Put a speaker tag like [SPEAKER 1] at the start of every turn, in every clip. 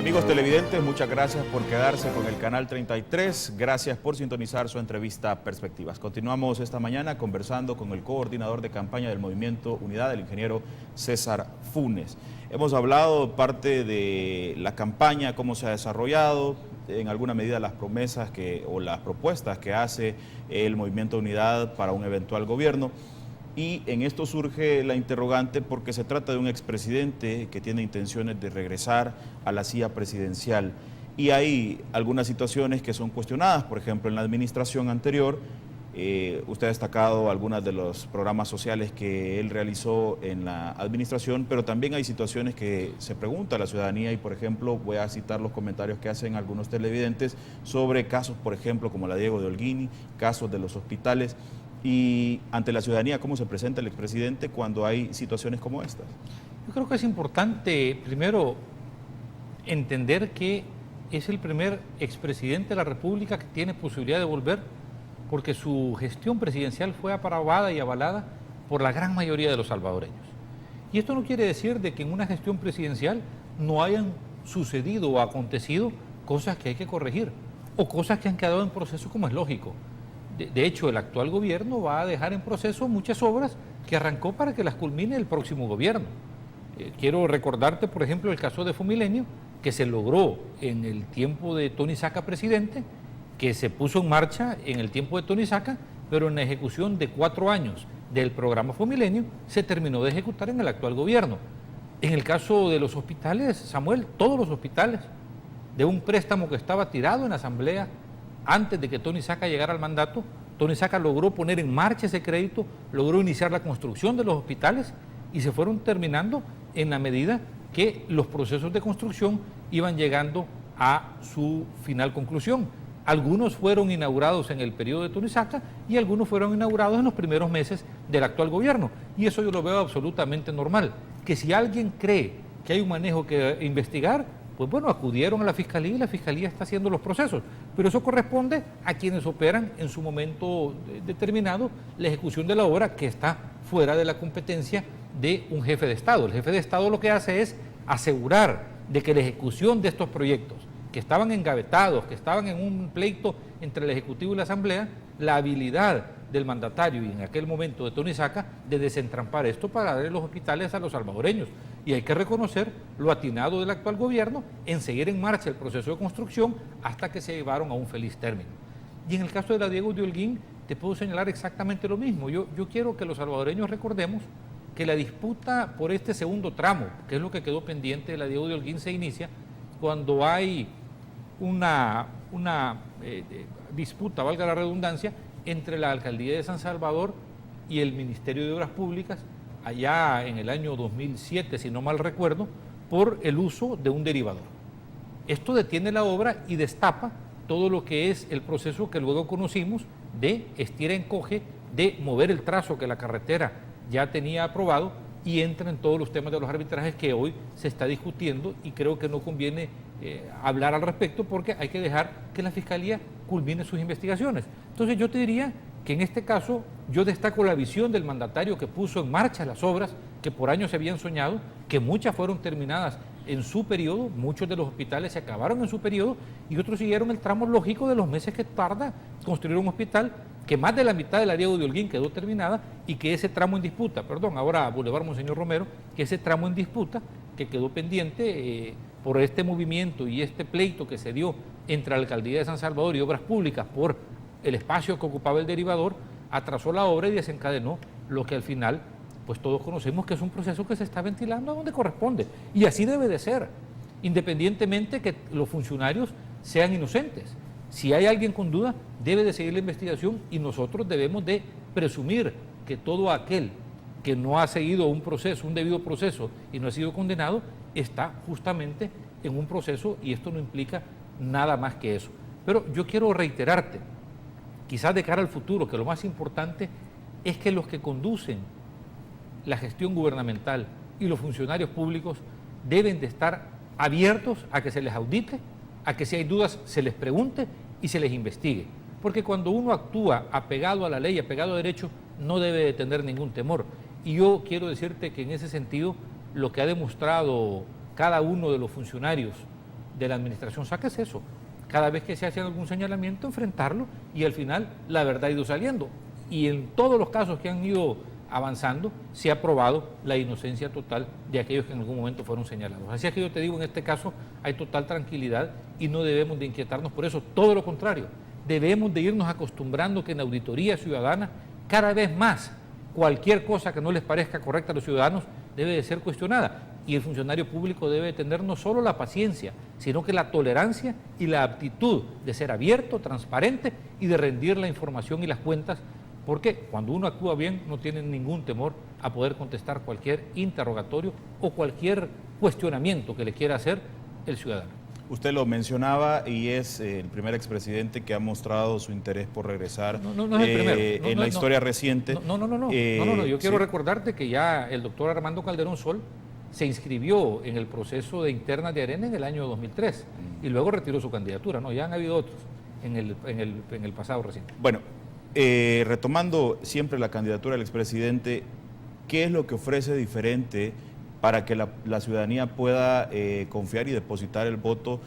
[SPEAKER 1] Amigos televidentes, muchas gracias por quedarse con el Canal 33. Gracias por sintonizar su entrevista Perspectivas. Continuamos esta mañana conversando con el coordinador de campaña del Movimiento Unidad, el ingeniero César Funes. Hemos hablado parte de la campaña, cómo se ha desarrollado, en alguna medida las promesas o las propuestas que hace el Movimiento Unidad para un eventual gobierno. Y en esto surge la interrogante porque se trata de un expresidente que tiene intenciones de regresar a la silla presidencial. Y hay algunas situaciones que son cuestionadas, por ejemplo, en la administración anterior, usted ha destacado algunos de los programas sociales que él realizó en la administración, pero también hay situaciones que se pregunta a la ciudadanía y, por ejemplo, voy a citar los comentarios que hacen algunos televidentes sobre casos, por ejemplo, como la Diego de Holguín, casos de los hospitales. Y ante la ciudadanía, ¿cómo se presenta el expresidente cuando hay situaciones como estas?
[SPEAKER 2] Yo creo que es importante, primero, entender que es el primer expresidente de la República que tiene posibilidad de volver, porque su gestión presidencial fue aprobada y avalada por la gran mayoría de los salvadoreños. Y esto no quiere decir de que en una gestión presidencial no hayan sucedido o acontecido cosas que hay que corregir, o cosas que han quedado en proceso, como es lógico. De hecho, el actual gobierno va a dejar en proceso muchas obras que arrancó para que las culmine el próximo gobierno. Quiero recordarte, por ejemplo, el caso de Fumilenio, que se logró en el tiempo de Tony Saca presidente, que se puso en marcha en el tiempo de Tony Saca, pero en la ejecución de 4 años del programa Fumilenio se terminó de ejecutar en el actual gobierno. En el caso de los hospitales, Samuel, todos los hospitales, de un préstamo que estaba tirado en la Asamblea, antes de que Tony Saca llegara al mandato, Tony Saca logró poner en marcha ese crédito, logró iniciar la construcción de los hospitales y se fueron terminando en la medida que los procesos de construcción iban llegando a su final conclusión. Algunos fueron inaugurados en el periodo de Tony Saca y algunos fueron inaugurados en los primeros meses del actual gobierno. Y eso yo lo veo absolutamente normal. Que si alguien cree que hay un manejo que investigar, pues bueno, acudieron a la Fiscalía y la Fiscalía está haciendo los procesos. Pero eso corresponde a quienes operan en su momento determinado la ejecución de la obra, que está fuera de la competencia de un jefe de Estado. El jefe de Estado lo que hace es asegurar de que la ejecución de estos proyectos, que estaban engavetados, que estaban en un pleito entre el Ejecutivo y la Asamblea, la habilidad del mandatario y en aquel momento de Tony Saca de desentrampar esto para darle los hospitales a los salvadoreños. Y hay que reconocer lo atinado del actual gobierno en seguir en marcha el proceso de construcción hasta que se llevaron a un feliz término. Y en el caso de la Diego de Holguín, te puedo señalar exactamente lo mismo. Yo quiero que los salvadoreños recordemos que la disputa por este segundo tramo, que es lo que quedó pendiente de la Diego de Holguín, se inicia cuando hay una disputa, valga la redundancia, entre la Alcaldía de San Salvador y el Ministerio de Obras Públicas, allá en el año 2007, si no mal recuerdo, por el uso de un derivador. Esto detiene la obra y destapa todo lo que es el proceso que luego conocimos de estira-encoge, de mover el trazo que la carretera ya tenía aprobado y entra en todos los temas de los arbitrajes que hoy se está discutiendo y creo que no conviene hablar al respecto porque hay que dejar que la Fiscalía culmine sus investigaciones. Entonces yo te diría que en este caso yo destaco la visión del mandatario que puso en marcha las obras que por años se habían soñado, que muchas fueron terminadas en su periodo, muchos de los hospitales se acabaron en su periodo y otros siguieron el tramo lógico de los meses que tarda construir un hospital, que más de la mitad de la Diego de Holguín quedó terminada y que ese tramo en disputa, ahora Boulevard Monseñor Romero, que ese tramo en disputa que quedó pendiente por este movimiento y este pleito que se dio entre la Alcaldía de San Salvador y Obras Públicas por el espacio que ocupaba el derivador, atrasó la obra y desencadenó lo que al final, pues todos conocemos que es un proceso que se está ventilando a donde corresponde. Y así debe de ser, independientemente que los funcionarios sean inocentes. Si hay alguien con duda, debe de seguir la investigación y nosotros debemos de presumir que todo aquel que no ha seguido un proceso, un debido proceso y no ha sido condenado, está justamente en un proceso y esto no implica nada más que eso. Pero yo quiero reiterarte, quizás de cara al futuro, que lo más importante es que los que conducen la gestión gubernamental y los funcionarios públicos deben de estar abiertos a que se les audite, a que si hay dudas se les pregunte y se les investigue. Porque cuando uno actúa apegado a la ley, apegado a derecho, no debe de tener ningún temor. Y yo quiero decirte que en ese sentido, lo que ha demostrado cada uno de los funcionarios de la administración Saca es eso. Cada vez que se hace algún señalamiento, enfrentarlo y al final la verdad ha ido saliendo. Y en todos los casos que han ido avanzando, se ha probado la inocencia total de aquellos que en algún momento fueron señalados. Así es que yo te digo, en este caso hay total tranquilidad y no debemos de inquietarnos por eso, todo lo contrario. Debemos de irnos acostumbrando que en auditoría ciudadana, cada vez más, cualquier cosa que no les parezca correcta a los ciudadanos debe de ser cuestionada. Y el funcionario público debe tener no solo la paciencia, sino que la tolerancia y la aptitud de ser abierto, transparente y de rendir la información y las cuentas, porque cuando uno actúa bien no tiene ningún temor a poder contestar cualquier interrogatorio o cualquier cuestionamiento que le quiera hacer el ciudadano.
[SPEAKER 1] Usted lo mencionaba y es el primer expresidente que ha mostrado su interés por regresar
[SPEAKER 2] no es el primero.
[SPEAKER 1] En la historia reciente.
[SPEAKER 2] Yo quiero recordarte que ya el doctor Armando Calderón Sol se inscribió en el proceso de internas de Arena en el año 2003 y luego retiró su candidatura. Ya han habido otros en el pasado reciente.
[SPEAKER 1] Bueno, retomando siempre la candidatura del expresidente, ¿qué es lo que ofrece diferente para que la ciudadanía pueda confiar y depositar el voto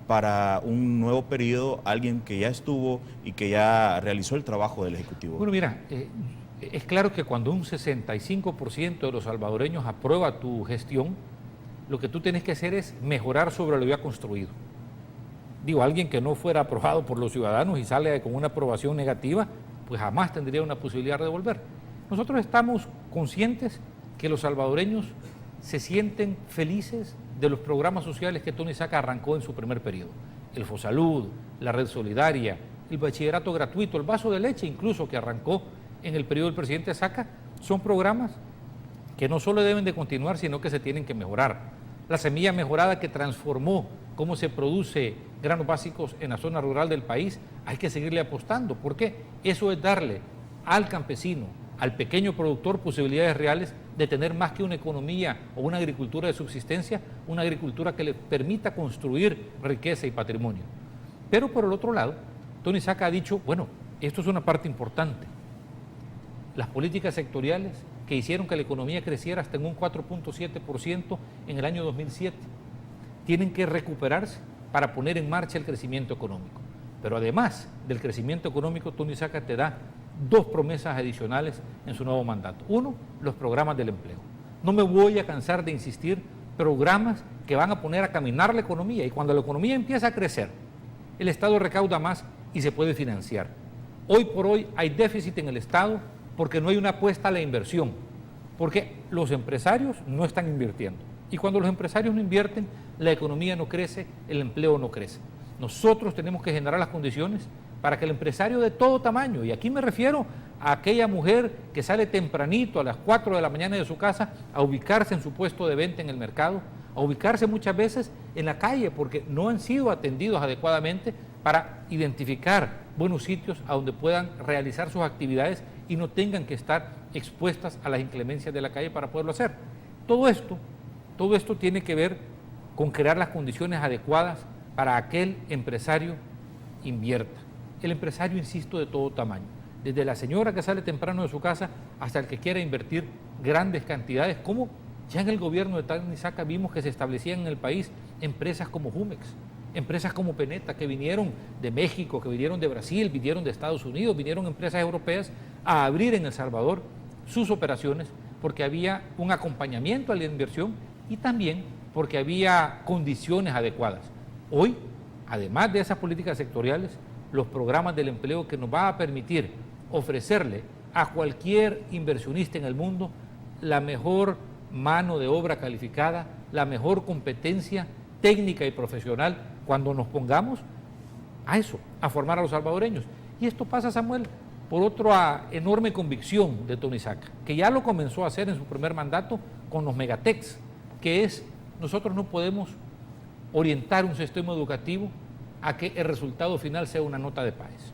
[SPEAKER 1] para un nuevo periodo, alguien que ya estuvo y que ya realizó el trabajo del Ejecutivo?
[SPEAKER 2] Bueno, mira, es claro que cuando un 65% de los salvadoreños aprueba tu gestión, lo que tú tienes que hacer es mejorar sobre lo ya construido. Digo, alguien que no fuera aprobado por los ciudadanos y sale con una aprobación negativa, pues jamás tendría una posibilidad de devolver. Nosotros estamos conscientes que los salvadoreños se sienten felices de los programas sociales que Tony Saca arrancó en su primer periodo. El Fosalud, la Red Solidaria, el bachillerato gratuito, el vaso de leche incluso que arrancó en el periodo del presidente Saca, son programas que no solo deben de continuar, sino que se tienen que mejorar. La semilla mejorada que transformó cómo se produce granos básicos en la zona rural del país, hay que seguirle apostando, porque eso es darle al campesino, al pequeño productor, posibilidades reales de tener más que una economía o una agricultura de subsistencia, una agricultura que le permita construir riqueza y patrimonio. Pero por el otro lado, Tony Saca ha dicho, bueno, esto es una parte importante. Las políticas sectoriales que hicieron que la economía creciera hasta en un 4.7% en el año 2007, tienen que recuperarse para poner en marcha el crecimiento económico. Pero además del crecimiento económico, Tony Saca te da dos promesas adicionales en su nuevo mandato. Uno, los programas del empleo. No me voy a cansar de insistir, programas que van a poner a caminar la economía, y cuando la economía empieza a crecer, el Estado recauda más y se puede financiar. Hoy por hoy hay déficit en el Estado porque no hay una apuesta a la inversión, porque los empresarios no están invirtiendo. Y cuando los empresarios no invierten, la economía no crece, el empleo no crece. Nosotros tenemos que generar las condiciones para que el empresario de todo tamaño, y aquí me refiero a aquella mujer que sale tempranito a las 4 de la mañana de su casa a ubicarse en su puesto de venta en el mercado, a ubicarse muchas veces en la calle porque no han sido atendidos adecuadamente para identificar buenos sitios a donde puedan realizar sus actividades y no tengan que estar expuestas a las inclemencias de la calle para poderlo hacer. Todo esto tiene que ver con crear las condiciones adecuadas para aquel empresario invierta. El empresario, insisto, de todo tamaño, desde la señora que sale temprano de su casa hasta el que quiera invertir grandes cantidades, como ya en el gobierno de Tony Saca vimos que se establecían en el país empresas como Jumex, empresas como Peneta, que vinieron de México, que vinieron de Brasil, vinieron de Estados Unidos, vinieron empresas europeas a abrir en El Salvador sus operaciones porque había un acompañamiento a la inversión y también porque había condiciones adecuadas. Hoy, además de esas políticas sectoriales, los programas del empleo que nos va a permitir ofrecerle a cualquier inversionista en el mundo la mejor mano de obra calificada, la mejor competencia técnica y profesional cuando nos pongamos a eso, a formar a los salvadoreños. Y esto pasa, Samuel, por otra enorme convicción de Tony Saca, que ya lo comenzó a hacer en su primer mandato con los megatecs, que es, nosotros no podemos orientar un sistema educativo a que el resultado final sea una nota de PAES.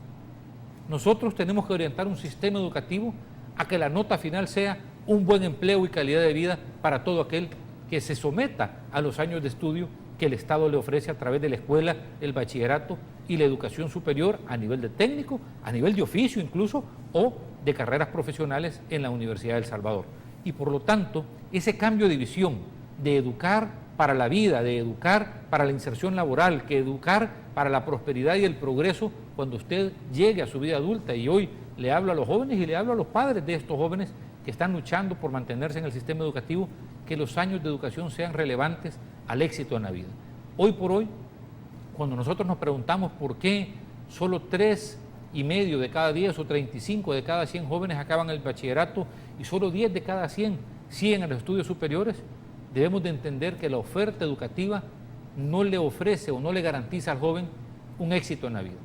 [SPEAKER 2] Nosotros tenemos que orientar un sistema educativo a que la nota final sea un buen empleo y calidad de vida para todo aquel que se someta a los años de estudio que el Estado le ofrece a través de la escuela, el bachillerato y la educación superior a nivel de técnico, a nivel de oficio incluso, o de carreras profesionales en la Universidad de El Salvador. Y por lo tanto, ese cambio de visión de educar para la vida, de educar para la inserción laboral, que educar para la prosperidad y el progreso cuando usted llegue a su vida adulta. Y hoy le hablo a los jóvenes y le hablo a los padres de estos jóvenes que están luchando por mantenerse en el sistema educativo, que los años de educación sean relevantes al éxito en la vida. Hoy por hoy, cuando nosotros nos preguntamos por qué solo 3,5 de cada 10 o 35 de cada 100 jóvenes acaban el bachillerato y solo 10 de cada 100 siguen a los estudios superiores, debemos de entender que la oferta educativa no le ofrece o no le garantiza al joven un éxito en la vida.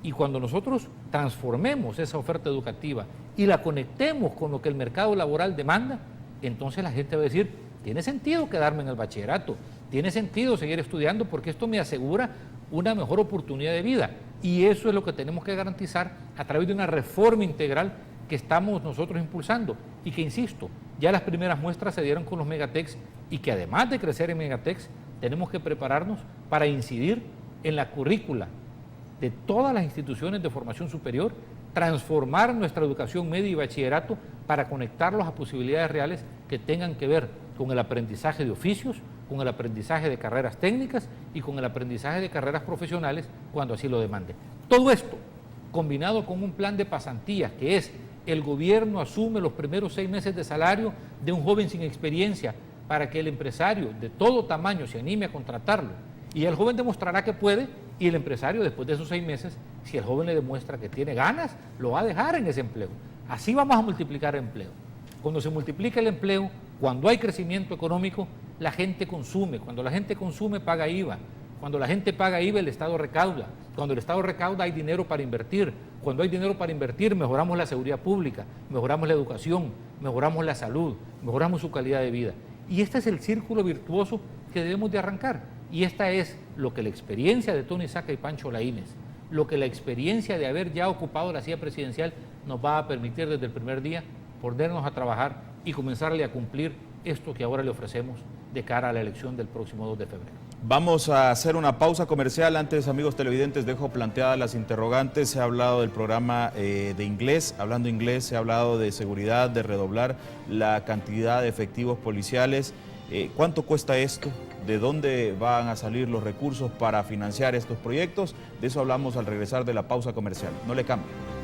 [SPEAKER 2] Y cuando nosotros transformemos esa oferta educativa y la conectemos con lo que el mercado laboral demanda, entonces la gente va a decir, tiene sentido quedarme en el bachillerato, tiene sentido seguir estudiando porque esto me asegura una mejor oportunidad de vida. Y eso es lo que tenemos que garantizar a través de una reforma integral que estamos nosotros impulsando y que, insisto, ya las primeras muestras se dieron con los megatecs y que además de crecer en megatecs, tenemos que prepararnos para incidir en la currícula de todas las instituciones de formación superior, transformar nuestra educación media y bachillerato para conectarlos a posibilidades reales que tengan que ver con el aprendizaje de oficios, con el aprendizaje de carreras técnicas y con el aprendizaje de carreras profesionales cuando así lo demande. Todo esto, combinado con un plan de pasantías, que es el gobierno asume los primeros 6 meses de salario de un joven sin experiencia para que el empresario de todo tamaño se anime a contratarlo. Y el joven demostrará que puede y el empresario después de esos 6 meses, si el joven le demuestra que tiene ganas, lo va a dejar en ese empleo. Así vamos a multiplicar el empleo. Cuando se multiplica el empleo, cuando hay crecimiento económico, la gente consume. Cuando la gente consume, paga IVA. Cuando la gente paga IVA, el Estado recauda. Cuando el Estado recauda, hay dinero para invertir. Cuando hay dinero para invertir, mejoramos la seguridad pública, mejoramos la educación, mejoramos la salud, mejoramos su calidad de vida. Y este es el círculo virtuoso que debemos de arrancar. Y esta es lo que la experiencia de Tony Saca y Pancho Laínez, lo que la experiencia de haber ya ocupado la silla presidencial nos va a permitir desde el primer día ponernos a trabajar y comenzarle a cumplir esto que ahora le ofrecemos de cara a la elección del próximo 2 de febrero.
[SPEAKER 1] Vamos a hacer una pausa comercial. Antes, amigos televidentes, dejo planteadas las interrogantes. Se ha hablado del programa de inglés. Hablando inglés, se ha hablado de seguridad, de redoblar la cantidad de efectivos policiales. ¿Cuánto cuesta esto? ¿De dónde van a salir los recursos para financiar estos proyectos? De eso hablamos al regresar de la pausa comercial. No le cambien.